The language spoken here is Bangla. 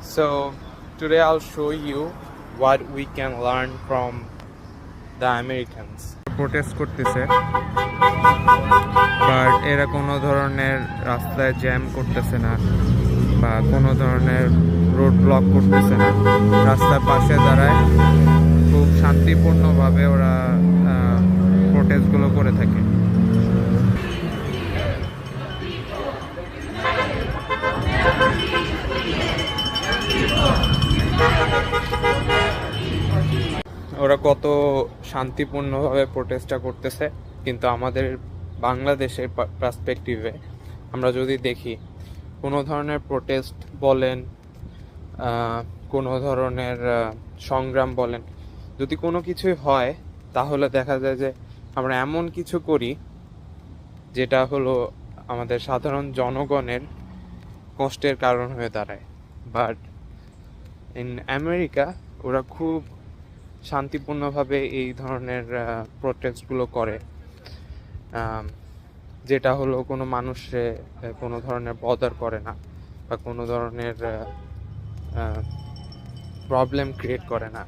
So today I'll show you what we can learn from the Americans. Protest করতেছে, বাট এরা কোনো ধরনের রাস্তায় জ্যাম করতেছে না বা কোনো ধরনের রোড ব্লক করতেছে না। রাস্তার পাশে দাঁড়ায় খুব শান্তিপূর্ণভাবে ওরা প্রোটেস্টগুলো করে থাকে। ওরা কত শান্তিপূর্ণভাবে প্রোটেস্টটা করতেছে, কিন্তু আমাদের বাংলাদেশের পার্সপেক্টিভে আমরা যদি দেখি, কোনো ধরনের প্রোটেস্ট বলেন, কোনো ধরনের সংগ্রাম বলেন, যদি কোনো কিছুই হয় তাহলে দেখা যায় যে আমরা এমন কিছু করি যেটা হলো আমাদের সাধারণ জনগণের কষ্টের কারণ হয়ে দাঁড়ায়। বাট ইন আমেরিকা ওরা খুব শান্তিপূর্ণভাবে এই ধরনের প্রোটেস্টগুলো করে, যেটা হলো কোনো মানুষে কোনো ধরনের বদার করে না বা কোনো ধরনের প্রবলেম ক্রিয়েট করে না।